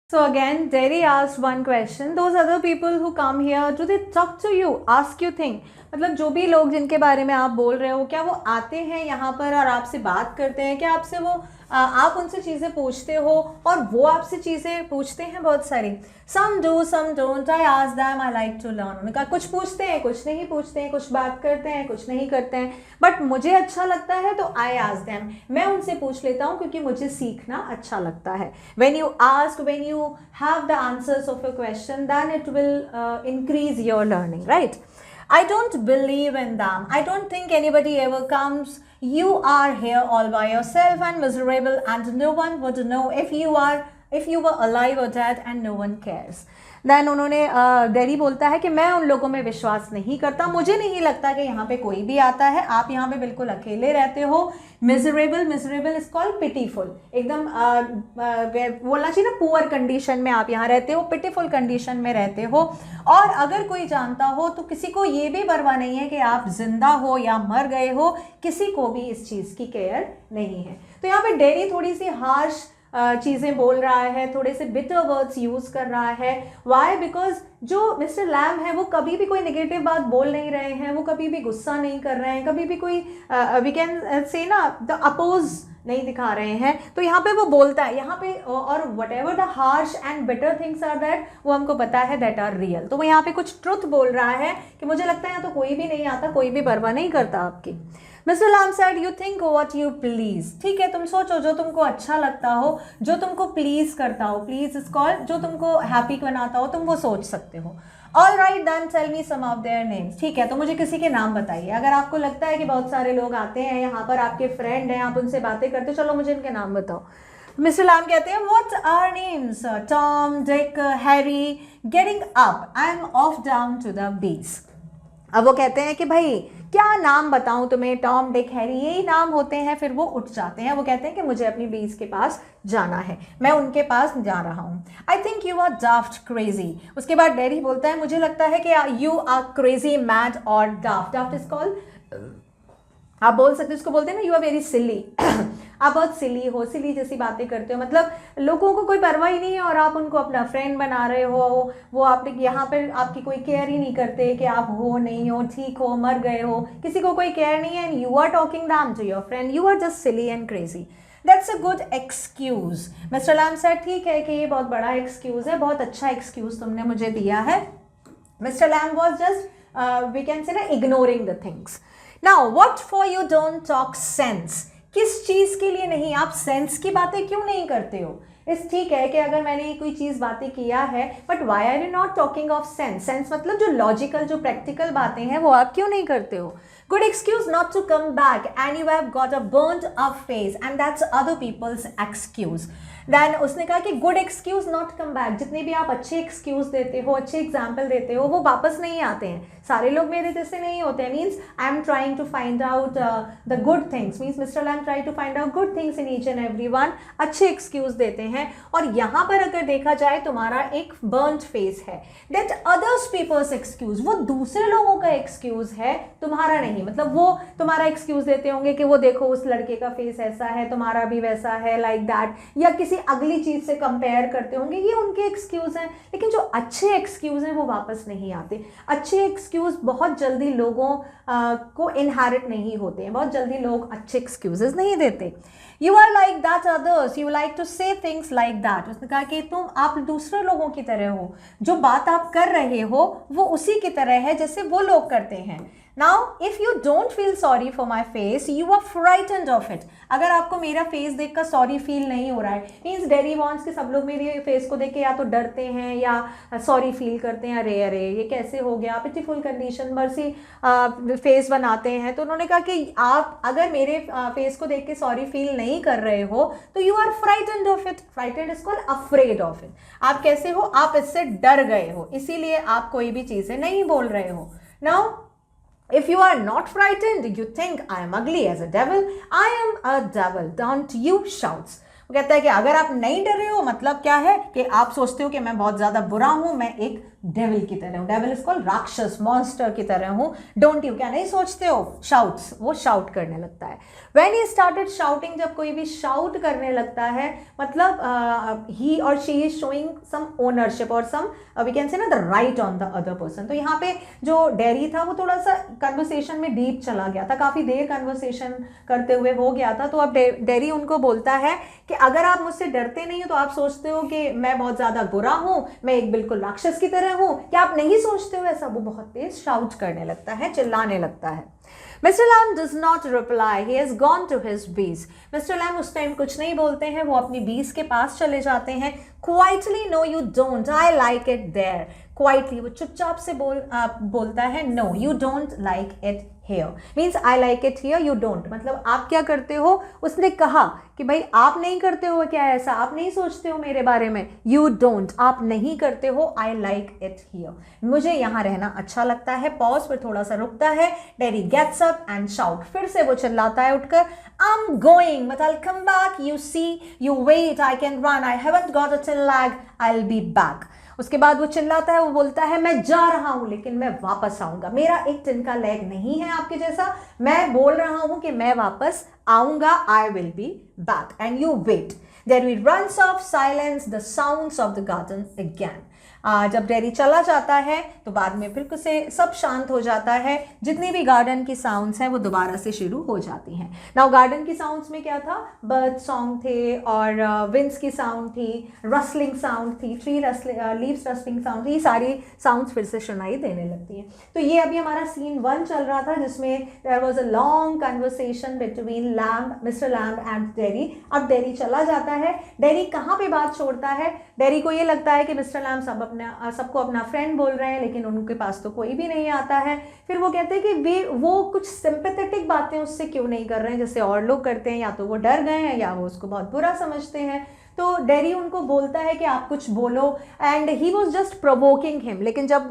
So again, Derry asked one question. Those other people who come here, do they talk to you, ask you things? मतलब जो भी लोग जिनके बारे में आप बोल रहे हो, क्या वो आते हैं यहाँ पर और आपसे बात करते हैं? क्या आपसे वो आप उनसे चीज़ें पूछते हो और वो आपसे चीज़ें पूछते हैं? बहुत सारी. Some do, some don't. I ask them. I like to learn. उन्होंने कहा कुछ पूछते हैं, कुछ नहीं पूछते हैं, कुछ बात करते हैं, कुछ नहीं करते हैं. बट मुझे अच्छा लगता है तो I ask them. मैं उनसे पूछ लेता हूँ क्योंकि मुझे सीखना अच्छा लगता है. When you ask, when you have the answers of a question, then it will increase your learning, right? I don't believe in them. I don't think anybody ever comes. You are here all by yourself and miserable, and no one would know if you were alive or dead, and no one cares. Then उन्होंने dairy बोलता है कि मैं उन लोगों में विश्वास नहीं करता, मुझे नहीं लगता कि यहाँ पे कोई भी आता है, आप यहाँ पे बिल्कुल अकेले रहते हो. Miserable is called pitiful. एकदम बोलना चाहिए ना, पुअर कंडीशन में आप यहाँ रहते हो, पिटीफुल कंडीशन में रहते हो. और अगर कोई जानता हो तो किसी को ये भी परवाह नहीं है कि आप जिंदा हो या मर गए हो, किसी को भी इस चीज़ की केयर नहीं है. तो यहाँ पे डेरी थोड़ी सी हार्श चीज़ें बोल रहा है, थोड़े से बिटर वर्ड्स यूज़ कर रहा है. वाई? बिकॉज जो मिस्टर लैम है वो कभी भी कोई नेगेटिव बात बोल नहीं रहे हैं, वो कभी भी गुस्सा नहीं कर रहे हैं, कभी भी कोई वी कैन से ना द अपोज नहीं दिखा रहे हैं. तो यहाँ पे वो बोलता है यहाँ पे, और whatever the harsh and better things are that, वो हमको पता है दैट आर रियल. तो वो यहाँ पे कुछ ट्रुथ बोल रहा है कि मुझे लगता है यहाँ तो कोई भी नहीं आता, कोई भी परवाह नहीं करता आपकी. Mr Lamb said you think what you please. ठीक है, तुम सोचो जो तुमको अच्छा लगता हो, जो तुमको प्लीज करता हो. प्लीज इज कॉल्ड जो तुमको हैप्पी बनाता हो, तुम वो सोच सकते हो. All right then tell me some of their names. ठीक है, तो मुझे किसी के नाम बताइए. अगर आपको लगता है कि बहुत सारे लोग आते हैं यहाँ पर, आपके फ्रेंड हैं, आप उनसे बातें करते हो, चलो मुझे इनके नाम बताओ. मिस्टर लैम कहते हैं what are names? Tom, Dick, Harry. Getting up, I am off down to the beach. अब वो कहते हैं कि भाई क्या नाम बताऊं तुम्हें, टॉम, डिक, हैरी यही नाम होते हैं. फिर वो उठ जाते हैं, वो कहते हैं कि मुझे अपनी बीज के पास जाना है, मैं उनके पास जा रहा हूं. I think you are daft crazy. उसके बाद डेरी बोलता है मुझे लगता है कि यू आर क्रेजी, मैड और डाफ्ट. डाफ्ट इज कॉल्ड, आप बोल सकते हो, उसको बोलते हैं ना यू आर वेरी सिली. आप बहुत सिली हो, सिली जैसी बातें करते हो, मतलब लोगों को कोई परवाह ही नहीं है और आप उनको अपना फ्रेंड बना रहे हो. वो आप यहाँ पर आपकी कोई केयर ही नहीं करते कि आप हो नहीं हो, ठीक हो, मर गए हो, किसी को कोई केयर नहीं है. And you are talking them to your friend, you are just silly and crazy. That's a good excuse. Mr Lamb said ठीक है कि ये बहुत बड़ा एक्सक्यूज है, बहुत अच्छा एक्सक्यूज तुमने मुझे दिया है. Mister Lam was just we can say ना ignoring the things. Now what for you don't talk sense. किस चीज़ के लिए नहीं, आप सेंस की बातें क्यों नहीं करते हो? इस ठीक है कि अगर मैंने कोई चीज़ बातें किया है, but why are you not talking of sense. Sense मतलब जो लॉजिकल, जो प्रैक्टिकल बातें हैं वो आप क्यों नहीं करते हो? Good excuse not to come back and you have got a burned up face and that's other people's excuse. Then उसने कहा कि good excuse not come back. जितने भी आप अच्छे एक्सक्यूज देते हो, अच्छे एग्जाम्पल देते हो, वो वापस नहीं आते हैं. सारे लोग मेरे जैसे नहीं होते हैं. Means I am trying to find out the good things. Means Mr Lamb try to find out good things in each and every one. अच्छे एक्सक्यूज देते हैं. और यहाँ पर अगर देखा जाए तुम्हारा एक बर्न्ड फेस है. दैट अदर्स पीपल्स एक्सक्यूज, वो दूसरे लोगों का एक्सक्यूज है, तुम्हारा नहीं. मतलब वो तुम्हारा एक्सक्यूज देते होंगे कि वो देखो उस लड़के का फेस ऐसा है, तुम्हारा भी वैसा है, लाइक दैट, या किसी अगली चीज से कंपेयर करते होंगे. ये उनके एक्सक्यूज हैं. लेकिन जो अच्छे एक्सक्यूज हैं वो वापस नहीं आते. अच्छे एक्सक्यूज बहुत जल्दी लोगों को इनहेरिट नहीं होते हैं. बहुत जल्दी लोग अच्छे एक्सक्यूजेस नहीं देते. You are like that others, you like to say things like that. उसने कहा कि तुम, आप दूसरे लोगों की तरह हो, जो बात आप कर रहे हो वो उसी की तरह है जैसे वो लोग करते हैं. Now, if you don't feel sorry for my face, you are frightened of it. अगर आपको मेरा फेस देखकर सॉरी फील नहीं हो रहा है, मीन्स डेरी वॉन्ट्स के सब लोग मेरे फेस को देख के या तो डरते हैं या सॉरी फील करते हैं, अरे अरे ये कैसे हो गया, पिटीफुल कंडीशन, मर्सी फेस बनाते हैं. तो उन्होंने कहा कि आप अगर मेरे फेस को देख के सॉरी फील नहीं कर रहे हो तो you are frightened of it. Frightened is called afraid of it. आप कैसे हो, आप इससे डर गए हो, इसीलिए आप कोई भी चीज़ें नहीं बोल रहे हो. Now if you are not frightened, you think I am ugly as a devil. I am a devil, don't you shouts. वो कहता है कि अगर आप नहीं डर रहे हो, मतलब क्या है कि आप सोचते हो कि मैं बहुत ज़्यादा बुरा हूँ, मैं एक डेविल की तरह हूँ, डेविल इज कॉल्ड राक्षस, मॉन्स्टर की तरह हूँ, डोंट यू, क्या नहीं सोचते हो, शाउट्स, वो शाउट करने लगता है। व्हेन ही स्टार्टेड शाउटिंग, जब कोई भी शाउट करने लगता है, मतलब ही और she is showing some ownership और सम वी कैन से ना the right on the other person. तो यहाँ पे जो डेरी था वो थोड़ा सा कन्वर्सेशन में डीप चला गया था, काफ़ी देर कन्वर्सेशन करते हुए हो गया था। तो अब डेरी उनको बोलता है कि अगर आप मुझसे डरते नहीं हो तो आप सोचते हो कि मैं बहुत ज़्यादा बुरा हूँ, मैं एक बिल्कुल राक्षस की तरह हूँ, क्या आप नहीं सोचते हो ऐसा? वो बहुत तेज शाउट करने लगता है, चिल्लाने लगता है। Mr. Lamb does not reply. He has gone to his bees. Mr. Lamb उस टाइम कुछ नहीं बोलते हैं, वो अपनी बीस के पास चले जाते हैं। Quietly, no you don't. I like it there. Quietly, वो चुपचाप से बोलता है, no you don't like it here. Means I like it here, you don't. मतलब आप क्या करते हो? उसने कहा कि भाई आप नहीं करते हो क्या ऐसा, आप नहीं सोचते हो मेरे बारे में, you don't, आप नहीं करते हो, I like it here, मुझे यहाँ रहना अच्छा लगता है। पॉज पर थोड़ा सा रुकता है, Derry gets up and shout, फिर से वो चिल्लाता है उठकर, I'm going but I'll come back, you see, you wait, I can run, I haven't got a till lag, I'll be back। उसके बाद वो चिल्लाता है, वो बोलता है मैं जा रहा हूं लेकिन मैं वापस आऊंगा, मेरा एक तिनका लेग नहीं है आपके जैसा, मैं बोल रहा हूं कि मैं वापस आऊंगा, I will be back and you wait. There we runs of silence the sounds of the garden again. जब डेरी चला जाता है तो बाद में फिर से सब शांत हो जाता है, जितनी भी गार्डन की साउंड्स हैं वो दोबारा से शुरू हो जाती हैं। नाउ गार्डन की साउंड्स में क्या था, बर्ड सॉन्ग थे और विंड्स की साउंड थी, रसलिंग साउंड थी, ट्री लीव्स रसलिंग साउंड थी, ये सारी साउंड्स फिर से सुनाई देने लगती हैं। तो ये अभी हमारा सीन 1 चल रहा था जिसमें there was a long conversation between Mr Lamb and Derry. अब डेरी चला जाता है, डेरी कहाँ पे बात छोड़ता है, डेरी को ये लगता है कि मिस्टर लैम्ब सबको अपना फ्रेंड बोल रहे हैं लेकिन उनके पास तो कोई भी नहीं आता है। फिर वो कहते हैं कि वो कुछ सिंपैथेटिक बातें उससे क्यों नहीं कर रहे हैं जैसे और लोग करते हैं, या तो वो डर गए हैं या वो उसको बहुत बुरा समझते हैं। तो डेरी उनको बोलता है कि आप कुछ बोलो, and he was just provoking him. लेकिन जब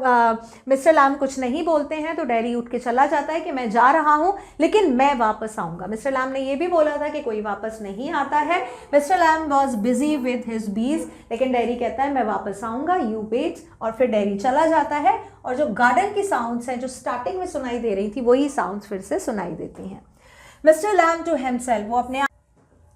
मिस्टर लैम्ब कुछ नहीं बोलते हैं तो डेरी उठ के चला जाता है कि मैं जा रहा हूँ लेकिन मैं वापस आऊँगा। मिस्टर लैम्ब ने ये भी बोला था कि कोई वापस नहीं आता है। Mr lamb was busy with his बीज, लेकिन डेरी कहता है मैं वापस आऊँगा, यू वेट, और फिर डेरी चला जाता है। और जो गार्डन की साउंड्स हैं जो स्टार्टिंग में सुनाई दे रही थी वही साउंड्स फिर से सुनाई देती हैं। मिस्टर लैम्ब टू हिमसेल्फ, वो अपने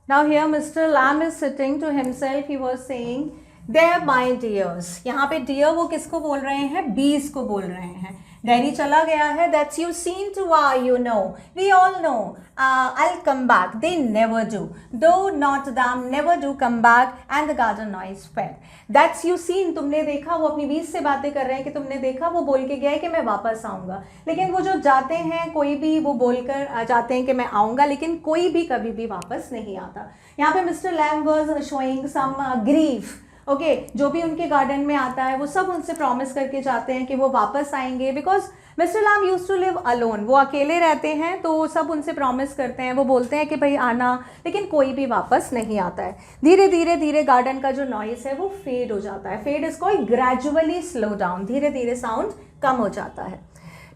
Now here Mr. Lamb is sitting to himself, he was saying, they're my dears. यहाँ पे dear वो किसको बोल रहे हैं, bees को बोल रहे हैं। डेरी चला गया है, that's you seen to you know, we all know, I'll come back, they never do, though not them never do come back, and the garden noise fed. That's you seen, तुमने देखा, वो अपनी बीस से बातें कर रहे हैं कि तुमने देखा, वो बोल के गया है कि मैं वापस आऊँगा। लेकिन वो जो जाते हैं, कोई भी वो बोलकर जाते हैं कि मैं आऊँगा, लेकिन कोई भी कभी भी वापस नहीं आता। यहाँ पे Mr Lamb was showing some grief, okay, जो भी उनके गार्डन में आता है वो सब उनसे प्रॉमिस करके जाते हैं कि वो वापस आएंगे, because Mr Lamb used to live alone, वो अकेले रहते हैं, तो सब उनसे प्रॉमिस करते हैं, वो बोलते हैं कि भाई आना, लेकिन कोई भी वापस नहीं आता है। धीरे धीरे धीरे गार्डन का जो नॉइस है वो फेड हो जाता है। Fade is called gradually slow down, धीरे धीरे साउंड कम हो जाता है।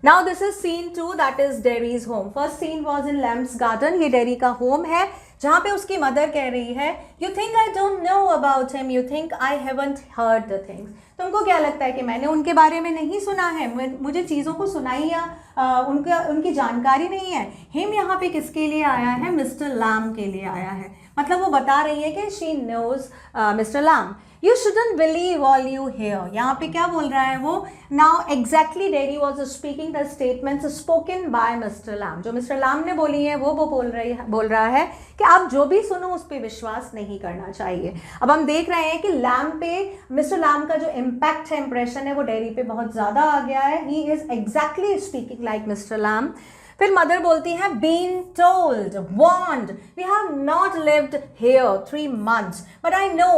Now this is scene 2, that is Derry's home. First scene was in Lamb's garden, ये डेरी का होम है जहाँ पे उसकी मदर कह रही है, You think I don't know about him, you think I haven't heard the things. तुमको क्या लगता है कि मैंने उनके बारे में नहीं सुना है, मुझे चीज़ों को सुनाई या उनकी जानकारी नहीं है। हिम यहाँ पे किसके लिए आया है, मिस्टर लैम्ब के लिए आया है। मतलब वो बता रही है कि she knows Mr Lamb. You shouldn't believe all you hear. यहाँ पे क्या बोल रहा है वो, now exactly Derry was speaking the statements spoken by Mr. Lamb. जो मिस्टर लैम्ब ने बोली है वो बोल रहा है कि आप जो भी सुनो उस पर विश्वास नहीं करना चाहिए। अब हम देख रहे हैं कि लैम्ब पे मिस्टर लैम्ब का जो इम्पैक्ट है, इंप्रेशन है, वो डेरी पे बहुत ज़्यादा आ गया है। He is exactly speaking like Mr Lamb. फिर मदर बोलती है, been told, warned, we have not lived here 3 months, but I know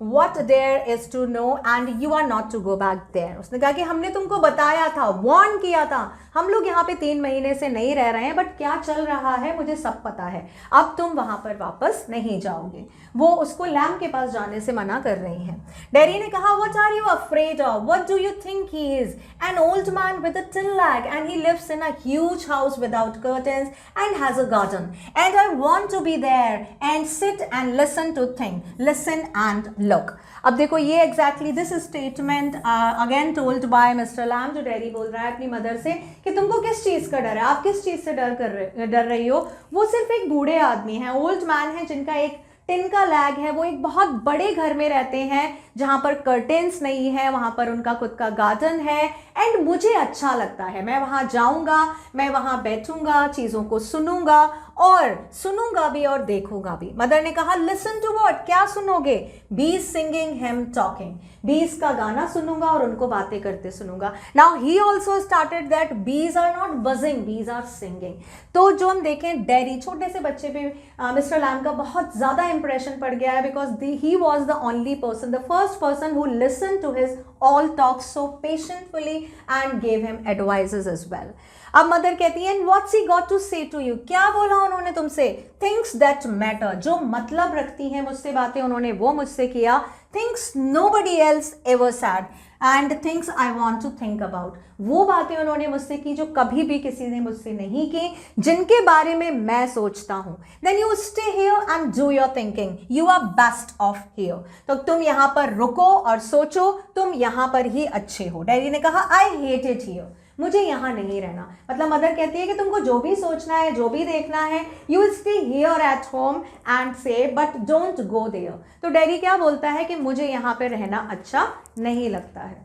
what there is to know and you are not to go back there. उसने कहा कि हमने तुमको बताया था, वार्न किया था, हम लोग यहाँ पे 3 महीने से नहीं रह रहे हैं, बट क्या चल रहा है मुझे सब पता है, अब तुम वहाँ पर वापस नहीं जाओगे। वो उसको लैम्ब के पास जाने से मना कर रही हैं। डेरी ने कहा, what are you afraid of, what do you think he is, an old man with a tin leg and he lives in a huge house with without curtains and has a garden. And I want to be there and sit and listen to think, listen and look. अब देखो ये exactly this statement again told by Mr. Lamb, जो daddy बोल रहा है अपनी mother से कि तुमको किस चीज़ का डर है, आप किस चीज़ से डर रही हो. वो सिर्फ एक बूढ़े आदमी हैं, ओल्ड मैन है, जिनका एक टिन का लैग है. वो एक बहुत बड़े घर में रहते हैं जहाँ पर कर्टेन्स नहीं है, वहाँ पर उनका खुद का गार्डन है. एंड मुझे अच्छा लगता है, मैं वहाँ जाऊँगा, मैं वहाँ बैठूँगा, चीज़ों को सुनूँगा और सुनूंगा भी और देखूंगा भी. मदर ने कहा लिसन टू व्हाट, क्या सुनोगे? बीज सिंगिंग हिम टॉकिंग, बीज का गाना सुनूंगा और उनको बातें करते सुनूंगा. Now he also started that bees are not buzzing, bees are singing. तो जो हम देखें डैडी, छोटे से बच्चे पे मिस्टर लैम का बहुत ज़्यादा इंप्रेशन पड़ गया है, because he was the only person, the first person who listen to his all talks so patiently and gave him advices as well. अब मदर कहती है and what's he got to say to you, क्या बोला उन्होंने तुमसे? Things that matter, जो मतलब रखती हैं मुझसे बातें उन्होंने वो मुझसे किया. Things nobody else ever said and things I want to think about, वो बातें उन्होंने मुझसे की जो कभी भी किसी ने मुझसे नहीं की, जिनके बारे में मैं सोचता हूँ. Then you stay here and do your thinking, you are best off here. तो तुम यहाँ पर रुको और सोचो, तुम यहाँ पर ही अच्छे हो. डैडी ने कहा आई हेट इट हियर, मुझे यहाँ नहीं रहना. मतलब मदर कहती है कि तुमको जो भी सोचना है, जो भी देखना है, you stay here at home and से बट डोंट गो देयर. तो डैडी क्या बोलता है कि मुझे यहाँ पे रहना अच्छा नहीं लगता है.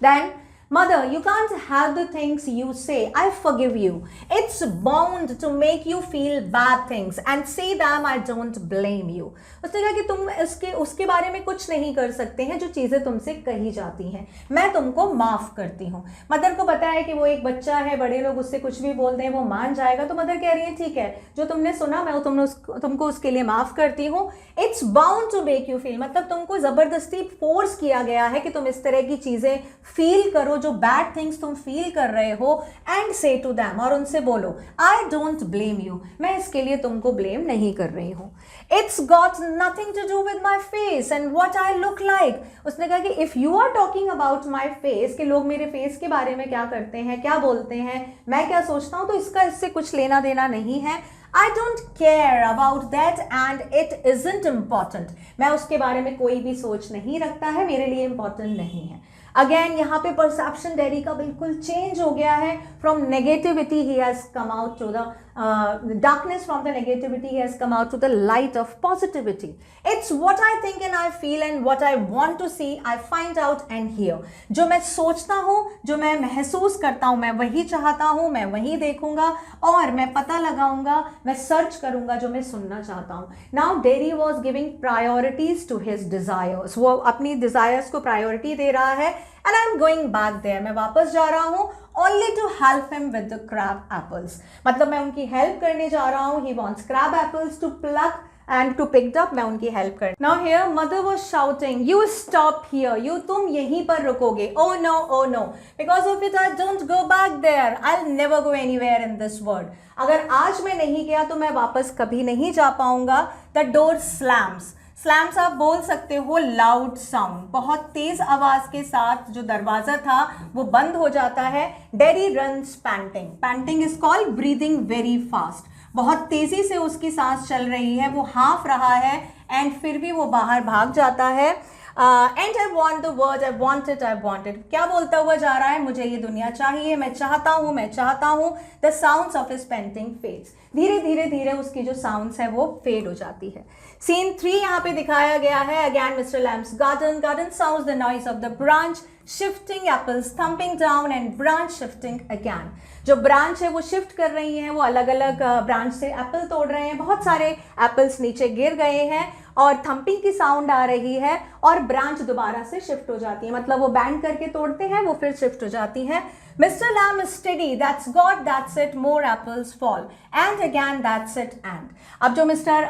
Then Mother, you can't have the things you say. I forgive you. It's bound to make you feel bad things and say them. I don't blame you. उसने कहा कि तुम उसके बारे में कुछ नहीं कर सकते हैं जो चीज़ें तुमसे कही जाती हैं, मैं तुमको माफ़ करती हूँ. मदर को पता है कि वो एक बच्चा है, बड़े लोग उससे कुछ भी बोल दें वो मान जाएगा. तो मदर कह रही है ठीक है, जो तुमने सुना मैं तुमको उसके लिए माफ़ करती हूँ. It's bound to make you feel, मतलब तुमको ज़बरदस्ती फोर्स किया गया है कि तुम इस तरह की चीज़ें फील करो, जो बैड थिंग्स तुम फील कर रहे हो. एंड से टू दैम, और उनसे बोलो आई डोंट ब्लेम यू, मैं इसके लिए तुमको ब्लेम नहीं कर रही हूँ. It's got nothing to do with my face and what I look like. उसने कहा कि if you are talking about my face, कि लोग मेरे फेस के बारे में क्या करते हैं, क्या बोलते हैं, मैं क्या सोचता हूँ, तो इसका इससे कुछ लेना देना नहीं है. I don't care about that and it isn't important. मैं उसके बारे में कोई भी सोच नहीं रखता है, मेरे लिए important नहीं है. अगेन यहाँ पे परसेप्शन डैडी का बिल्कुल चेंज हो गया है. From negativity he has come out to the darkness, from the negativity he has come out to the light of positivity. It's what I think and I feel and what I want to see I find out and hear. जो मैं सोचता हूँ, जो मैं महसूस करता हूँ, मैं वही चाहता हूँ, मैं वही देखूंगा और मैं पता लगाऊंगा, मैं सर्च करूंगा जो मैं सुनना चाहता हूँ. Now Derry was giving priorities to his desires. वो अपनी desires को priority दे रहा है. And I'm going back there. मैं वापस जा रहा हूँ only to help him with the crab apples. मतलब मैं उनकी हेल्प करने जा रहा हूँ. He wants crab apples to pluck and to picked up. मैं उनकी हेल्प कर. Now here mother was shouting, you stop here. You तुम यहीं पर रुकोगे. Oh no, oh no. Because of it I don't go back there. I'll never go anywhere in this world. अगर आज मैं नहीं गया तो मैं वापस कभी नहीं जा पाऊंगा. The door slams. स्लैम्स आप बोल सकते हो लाउड साउंड, बहुत तेज आवाज के साथ जो दरवाजा था वो बंद हो जाता है. Dairy runs painting. Painting is called breathing very fast. बहुत तेजी से उसकी सांस चल रही है, वो हाँफ रहा है एंड फिर भी वो बाहर भाग जाता है. And I want the word, I want it, I want it. क्या बोलता हुआ जा रहा है? मुझे ये दुनिया चाहिए, मैं चाहता हूँ, मैं चाहता हूँ. The sounds of his painting fades. धीरे धीरे धीरे उसकी जो साउंड्स है वो फेड हो जाती है. सीन 3 यहाँ पे दिखाया गया है. Again Mr Lamb's garden. Garden sounds the noise of the branch shifting apples thumping down and branch shifting again. जो ब्रांच है वो शिफ्ट कर रही हैं, वो अलग अलग ब्रांच से एप्पल तोड़ रहे हैं. बहुत सारे एप्पल्स नीचे गिर गए हैं और थम्पिंग की साउंड आ रही है और ब्रांच दोबारा से शिफ्ट हो जाती है. मतलब वो बैंड करके तोड़ते हैं, वो फिर शिफ्ट हो जाती हैं. Mr Lamb is steady, that's God, that's it, more apples fall and again that's it end. अब जो मिस्टर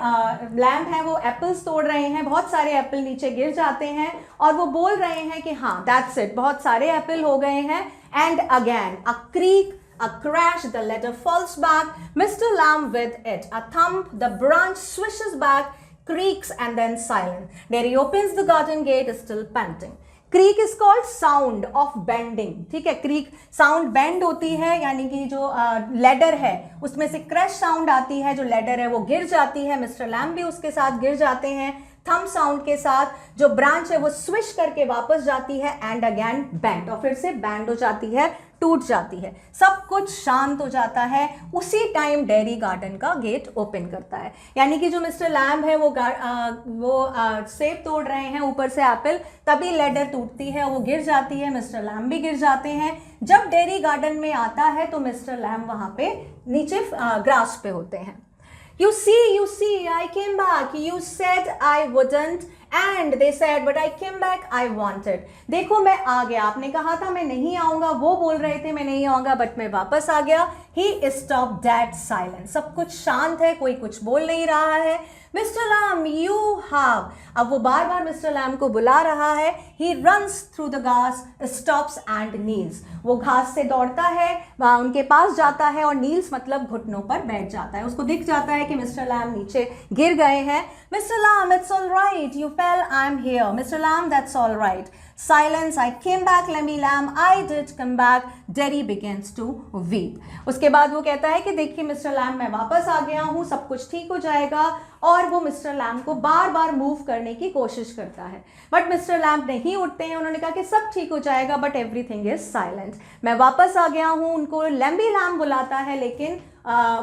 लैम है वो एप्पल्स तोड़ रहे हैं, बहुत सारे एप्पल नीचे गिर जाते हैं और वो बोल रहे हैं कि हाँ दैट्स इट, बहुत सारे एप्पल हो गए हैं. And again a creek, a crash, the letter falls back, Mr. Lamb with it, a thump, the branch swishes back, creaks and then silent. Derry opens the garden gate, still panting. Creek is called sound of bending, ठीक है, creek sound bend होती है, यानी कि जो ladder है उसमें से क्रैश साउंड आती है, जो लेडर है वो गिर जाती है, मिस्टर लैम्ब भी उसके साथ गिर जाते हैं, थंब साउंड के साथ जो ब्रांच है वो स्विश करके वापस जाती है एंड अगेन बैंड, और फिर से बैंड हो जाती है, टूट जाती है, सब कुछ शांत हो जाता है। उसी टाइम डेयरी गार्डन का गेट ओपन करता है, यानी कि जो मिस्टर लैम्ब है वो सेब तोड़ रहे हैं ऊपर से एप्पल, तभी लेडर टूटती है, वो गिर जाती है, मिस्टर लैम्ब भी गिर जाते हैं। जब डेयरी गार्डन में आता है तो मिस्टर लैम्ब वहां पे नीचे ग्रास पे होते हैं। You see, I came back. You said I wouldn't, and they said, but I came back. I wanted. देखो मैं आ गया, आपने कहा था मैं नहीं आऊंगा, वो बोल रहे थे मैं नहीं आऊंगा, बट मैं वापस आ गया। He stopped that silence. सब कुछ शांत है, कोई कुछ बोल नहीं रहा है। Mr Lamb, you have. अब वो बार बार मिस्टर लैम्ब को बुला रहा है। He runs through the grass, stops and kneels. वो घास से दौड़ता है, वहाँ उनके पास जाता है और नील्स मतलब घुटनों पर बैठ जाता है। उसको दिख जाता है कि मिस्टर लैम्ब नीचे गिर गए हैं। Mister lamb, it's all right, you fail, I am here. Mister lamb, that's all right. Silence, I came back, Lemmy Lamb, I did come back. Derry begins to weep. उसके बाद वो कहता है कि देखिए मिस्टर लैम्ब, मैं वापस आ गया हूँ, सब कुछ ठीक हो जाएगा, और वो मिस्टर लैम्ब को बार बार मूव करने की कोशिश करता है, बट मिस्टर लैम्ब नहीं उठते हैं। उन्होंने कहा कि सब ठीक हो जाएगा, बट एवरीथिंग इज साइलेंट। मैं वापस आ गया हूँ, उनको लेम्बी लैम्ब बुलाता है, लेकिन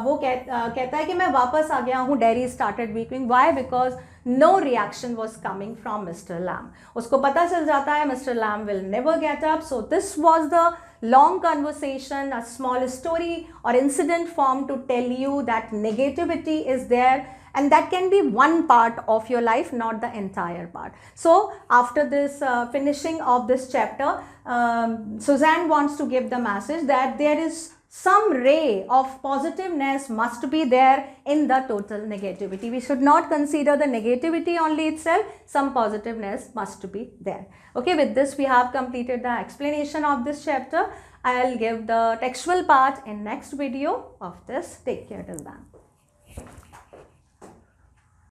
वो कहता है कि मैं वापस आ गया हूँ। Derry started weeping, why? Because no reaction was coming from Mr Lamb. उसको पता चल जाता है Mr Lamb will never get up. So this was the long conversation, a small story or incident form to tell you that negativity is there, and that can be one part of your life, not the entire part. So after this finishing of this chapter, Suzanne wants to give the message that there is some ray of positiveness must be there in the total negativity. We should not consider the negativity only itself. Some positiveness must be there. Okay, with this we have completed the explanation of this chapter. I'll give the textual part in next video of this. Take care till then.